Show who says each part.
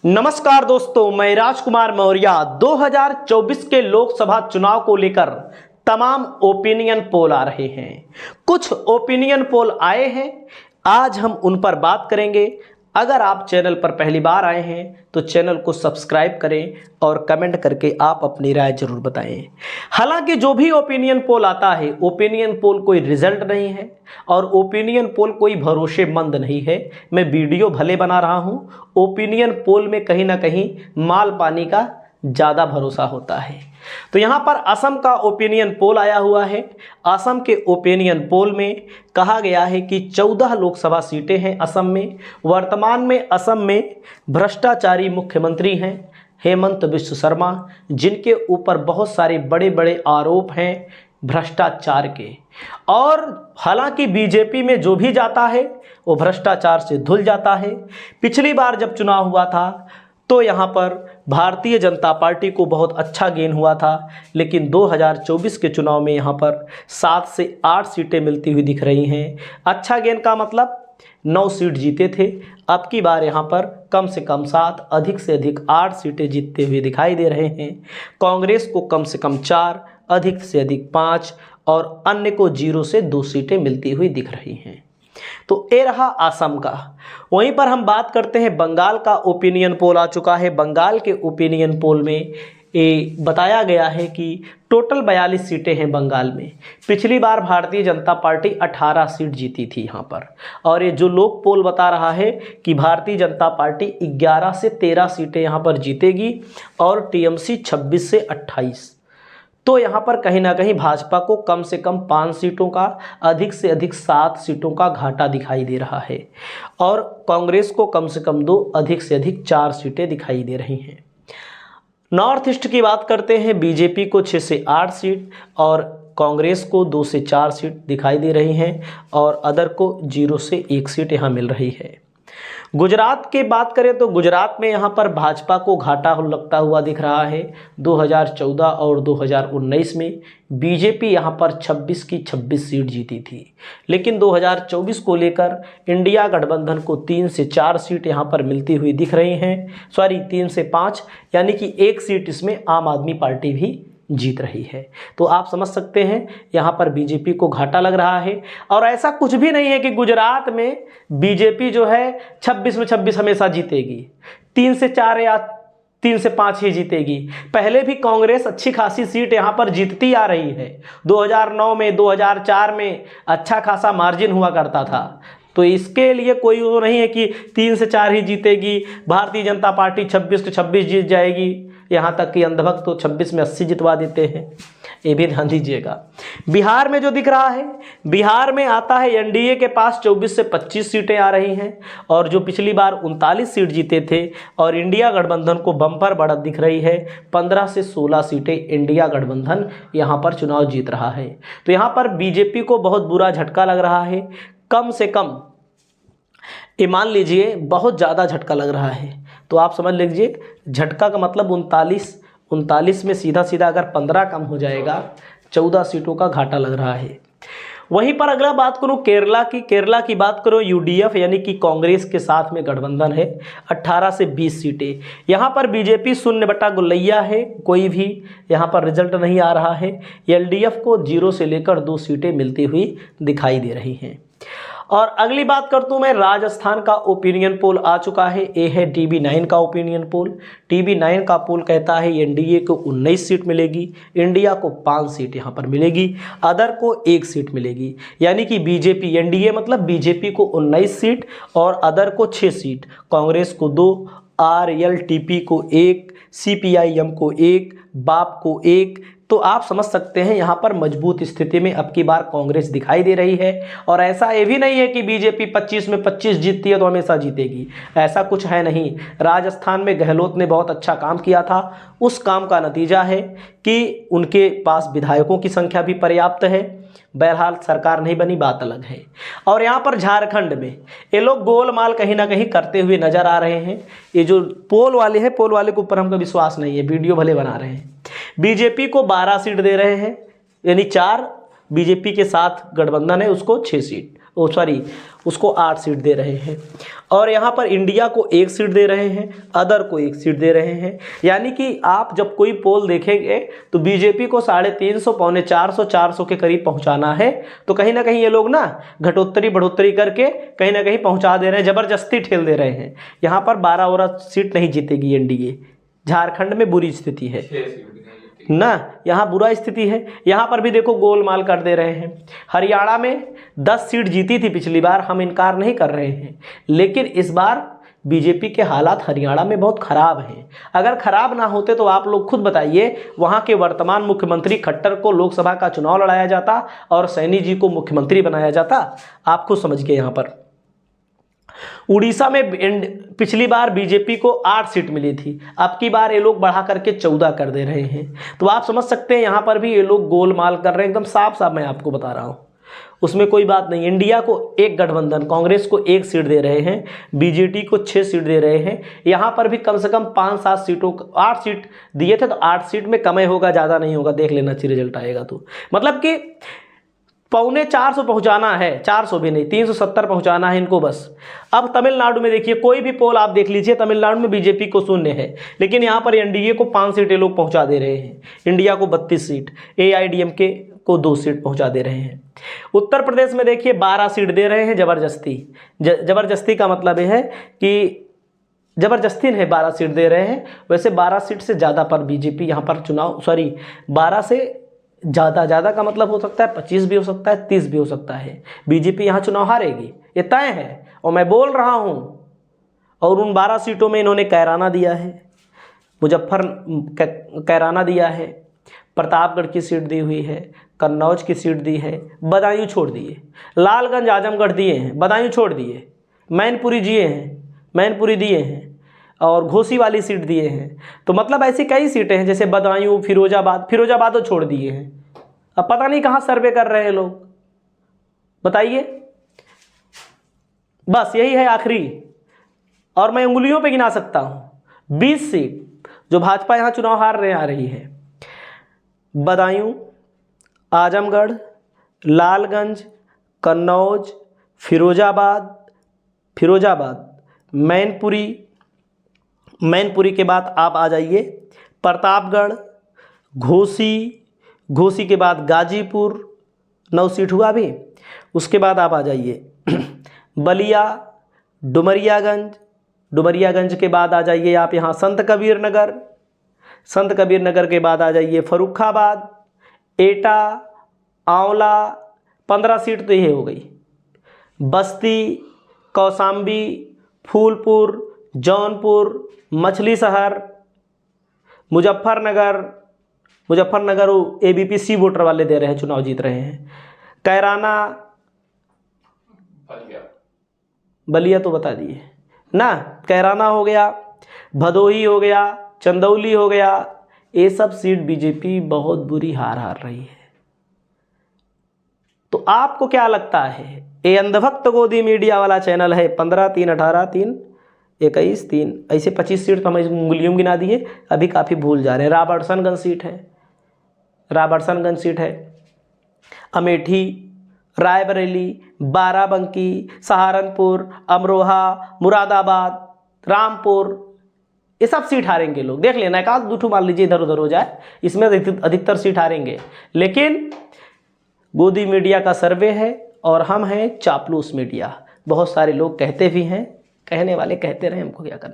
Speaker 1: नमस्कार दोस्तों, मैं राजकुमार मौर्य। 2024 के लोकसभा चुनाव को लेकर तमाम ओपिनियन पोल आ रहे हैं। कुछ ओपिनियन पोल आए हैं, आज हम उन पर बात करेंगे। अगर आप चैनल पर पहली बार आए हैं तो चैनल को सब्सक्राइब करें और कमेंट करके आप अपनी राय जरूर बताएं। हालांकि जो भी ओपिनियन पोल आता है, ओपिनियन पोल कोई रिजल्ट नहीं है और ओपिनियन पोल कोई भरोसेमंद नहीं है। मैं वीडियो भले बना रहा हूं, ओपिनियन पोल में कहीं ना कहीं माल पानी का ज़्यादा भरोसा होता है। तो यहाँ पर असम का ओपिनियन पोल आया हुआ है। असम के ओपिनियन पोल में कहा गया है कि 14 लोकसभा सीटें हैं असम में। वर्तमान में असम में भ्रष्टाचारी मुख्यमंत्री हैं हेमंत बिश्व शर्मा, जिनके ऊपर बहुत सारे बड़े बड़े आरोप हैं भ्रष्टाचार के। और हालांकि बीजेपी में जो भी जाता है वो भ्रष्टाचार से धुल जाता है। पिछली बार जब चुनाव हुआ था तो यहाँ पर भारतीय जनता पार्टी को बहुत अच्छा गेन हुआ था, लेकिन 2024 के चुनाव में यहाँ पर 7 से 8 सीटें मिलती हुई दिख रही हैं। अच्छा गेन का मतलब 9 सीट जीते थे, अब की बार यहाँ पर कम से कम 7, अधिक से अधिक 8 सीटें जीतते हुए दिखाई दे रहे हैं। कांग्रेस को कम से कम 4, अधिक से अधिक 5 और अन्य को 0 से 2 सीटें मिलती हुई दिख रही हैं। तो ये रहा असम का। वहीं पर हम बात करते हैं बंगाल का। ओपिनियन पोल आ चुका है। बंगाल के ओपिनियन पोल में ये बताया गया है कि टोटल 42 सीटें हैं बंगाल में। पिछली बार भारतीय जनता पार्टी 18 सीट जीती थी यहाँ पर, और ये जो लोक पोल बता रहा है कि भारतीय जनता पार्टी 11 से 13 सीटें यहाँ पर जीतेगी और टीएमसी 26 से 28। तो यहाँ पर कहीं ना कहीं भाजपा को कम से कम 5 सीटों का, अधिक से अधिक 7 सीटों का घाटा दिखाई दे रहा है और कांग्रेस को कम से कम 2, अधिक से अधिक 4 सीटें दिखाई दे रही हैं। नॉर्थ ईस्ट की बात करते हैं, बीजेपी को 6 से 8 सीट और कांग्रेस को 2 से 4 सीट दिखाई दे रही हैं और अदर को 0 से 1 सीट यहाँ मिल रही है। गुजरात की बात करें तो गुजरात में यहाँ पर भाजपा को घाटा लगता हुआ दिख रहा है। 2014 और 2019 में बीजेपी यहाँ पर 26 की 26 सीट जीती थी, लेकिन 2024 को लेकर इंडिया गठबंधन को 3 से 4 सीट यहाँ पर मिलती हुई दिख रही हैं। 3 से 5, यानी कि 1 सीट इसमें आम आदमी पार्टी भी जीत रही है। तो आप समझ सकते हैं यहाँ पर बीजेपी को घाटा लग रहा है। और ऐसा कुछ भी नहीं है कि गुजरात में बीजेपी जो है 26 में 26 हमेशा जीतेगी, 3 से 4 या 3 से 5 ही जीतेगी। पहले भी कांग्रेस अच्छी खासी सीट यहाँ पर जीतती आ रही है। 2009 में, 2004 में अच्छा खासा मार्जिन हुआ करता था। तो इसके लिए कोई वो नहीं है कि 3 से 4 ही जीतेगी, भारतीय जनता पार्टी 26 के 26 जीत जाएगी। यहाँ तक कि अंधभक्त तो 26 में 80 जितवा देते हैं, ये भी ध्यान दीजिएगा। बिहार में जो दिख रहा है, बिहार में आता है एनडीए के पास 24 से 25 सीटें आ रही हैं और जो पिछली बार 39 सीट जीते थे, और इंडिया गठबंधन को बम्पर बढ़त दिख रही है। 15 से 16 सीटें इंडिया गठबंधन यहाँ पर चुनाव जीत रहा है। तो यहाँ पर बीजेपी को बहुत बुरा झटका लग रहा है। कम से कम ये मान लीजिए बहुत ज़्यादा झटका लग रहा है। तो आप समझ लीजिए झटका का मतलब 39 में सीधा सीधा अगर 15 कम हो जाएगा, 14 सीटों का घाटा लग रहा है। वहीं पर अगला बात करूं केरला की बात करो, यूडीएफ यानी कि कांग्रेस के साथ में गठबंधन है। 18 से 20 सीटें यहाँ पर बीजेपी 0/गुलैया है, कोई भी यहाँ पर रिजल्ट नहीं आ रहा है। एलडीएफ को 0 से लेकर 2 सीटें मिलती हुई दिखाई दे रही हैं। और अगली बात करता हूँ मैं, राजस्थान का ओपिनियन पोल आ चुका है। ये है TB9 का ओपिनियन पोल। TB9 का पोल कहता है एनडीए को 19 सीट मिलेगी, इंडिया को 5 सीट यहाँ पर मिलेगी, अदर को 1 सीट मिलेगी। यानी कि बीजेपी, एनडीए मतलब बीजेपी को 19 सीट और अदर को 6 सीट, कांग्रेस को 2, RLTP को 1, CPIM को 1, बाप को 1। तो आप समझ सकते हैं यहाँ पर मजबूत स्थिति में अब की बार कांग्रेस दिखाई दे रही है। और ऐसा ये भी नहीं है कि बीजेपी 25 में 25 जीतती है तो हमेशा जीतेगी, ऐसा कुछ है नहीं। राजस्थान में गहलोत ने बहुत अच्छा काम किया था, उस काम का नतीजा है कि उनके पास विधायकों की संख्या भी पर्याप्त है। बहरहाल सरकार नहीं बनी, बात अलग है। और यहाँ पर झारखंड में ये लोग गोलमाल कहीं ना कहीं करते हुए नजर आ रहे हैं। ये जो पोल वाले हैं, पोल वाले के ऊपर हमको विश्वास नहीं है, वीडियो भले बना रहे हैं। बीजेपी को 12 सीट दे रहे हैं, यानी 4 बीजेपी के साथ गठबंधन है उसको 6 सीट, उसको 8 सीट दे रहे हैं। और यहाँ पर इंडिया को 1 सीट दे रहे हैं, अदर को 1 सीट दे रहे हैं। यानी कि आप जब कोई पोल देखेंगे तो बीजेपी को 350, पौने 400 के करीब पहुँचाना है। तो कहीं ना कहीं ये लोग ना घटोत्तरी बढ़ोत्तरी करके कहीं ना कहीं पहुँचा दे रहे हैं, ज़बरदस्ती ठेल दे रहे हैं। यहाँ पर 12 सीट नहीं जीतेगी एनडीए। झारखंड में बुरी स्थिति है ना, यहाँ बुरा स्थिति है। यहाँ पर भी देखो गोलमाल कर दे रहे हैं। हरियाणा में 10 सीट जीती थी पिछली बार, हम इनकार नहीं कर रहे हैं, लेकिन इस बार बीजेपी के हालात हरियाणा में बहुत खराब हैं। अगर खराब ना होते तो आप लोग खुद बताइए, वहाँ के वर्तमान मुख्यमंत्री खट्टर को लोकसभा का चुनाव लड़ाया जाता और सैनी जी को मुख्यमंत्री बनाया जाता। आप खुद समझिए। यहाँ पर उड़ीसा में पिछली बार बीजेपी को 8 सीट मिली थी, अब की बार ये लोग बढ़ा करके 14 कर दे रहे हैं। तो आप समझ सकते हैं यहाँ पर भी ये लोग गोलमाल कर रहे हैं, एकदम साफ साफ मैं आपको बता रहा हूँ, उसमें कोई बात नहीं। इंडिया को 1 गठबंधन, कांग्रेस को 1 सीट दे रहे हैं, बीजेडी को 6 सीट दे रहे हैं। यहाँ पर भी कम से कम 5-7 सीटों, 8 सीट दिए थे, तो 8 सीट में कम ही होगा, ज़्यादा नहीं होगा, देख लेना चाहिए रिजल्ट आएगा तो। मतलब कि पौने 400 पहुंचाना है, 400 भी नहीं, 370 पहुंचाना है इनको बस। अब तमिलनाडु में देखिए, कोई भी पोल आप देख लीजिए, तमिलनाडु में बीजेपी को 0 है, लेकिन यहाँ पर एनडीए को 5 सीटें लोग पहुंचा दे रहे हैं, इंडिया को 32 सीट, एआईडीएमके को 2 सीट पहुंचा दे रहे हैं। उत्तर प्रदेश में देखिए 12 सीट दे रहे हैं ज़बरदस्ती। ज़बरदस्ती का मतलब यह है कि ज़बरदस्ती नहीं 12 सीट दे रहे हैं। वैसे 12 सीट से ज़्यादा पर बीजेपी यहाँ पर चुनाव, 12 से ज़्यादा का मतलब हो सकता है 25 भी हो सकता है, 30 भी हो सकता है। बीजेपी यहाँ चुनाव हारेगी, ये तय है, और मैं बोल रहा हूँ। और उन 12 सीटों में इन्होंने कैराना दिया है, कैराना दिया है, प्रतापगढ़ की सीट दी हुई है, कन्नौज की सीट दी है, बदायूं छोड़ दिए, लालगंज आजमगढ़ दिए हैं, बदायूं छोड़ दिए, मैनपुरी दिए हैं, और घोसी वाली सीट दिए हैं। तो मतलब ऐसी कई सीटें हैं, जैसे बदायूं, फिरोजाबाद तो छोड़ दिए हैं। अब पता नहीं कहाँ सर्वे कर रहे हैं लोग, बताइए। बस यही है आखिरी, और मैं उंगलियों पे गिना सकता हूँ 20 सीट जो भाजपा यहाँ चुनाव हार रहे आ रही है। बदायूं, आजमगढ़, लालगंज, कन्नौज, फिरोजाबाद, मैनपुरी के बाद आप आ जाइए प्रतापगढ़, घोसी के बाद गाजीपुर, 9 सीट हुआ अभी। उसके बाद आप आ जाइए बलिया, डुमरियागंज के बाद आ जाइए आप यहाँ संत कबीर नगर के बाद आ जाइए फर्रुखाबाद, एटा, आंवला, 15 सीट तो ये हो गई। बस्ती, कौशाम्बी, फूलपुर, जौनपुर, मछली शहर, मुजफ्फरनगर एबीपी वोटर वाले दे रहे हैं, चुनाव जीत रहे हैं। कैराना, बलिया तो बता दिए ना, कैराना हो गया, भदोही हो गया, चंदौली हो गया, ये सब सीट बीजेपी बहुत बुरी हार रही है। तो आपको क्या लगता है? ये अंधभक्त गोदी मीडिया वाला चैनल है, 15, 3, 18, 3, 21, 3, ऐसे 25 सीट तो हम उंगलियों गिना दिए, अभी काफ़ी भूल जा रहे हैं। राबर्टसनगंज सीट है, अमेठी, रायबरेली, बाराबंकी, सहारनपुर, अमरोहा, मुरादाबाद, रामपुर, ये सब सीट हारेंगे लोग, देख लेना। एक आध दूठू मान लीजिए इधर उधर हो जाए, इसमें अधिकतर सीट हारेंगे। लेकिन गोदी मीडिया का सर्वे है और हम हैं चापलूस मीडिया। बहुत सारे लोग कहते भी हैं, कहने वाले कहते रहे, हमको क्या करना।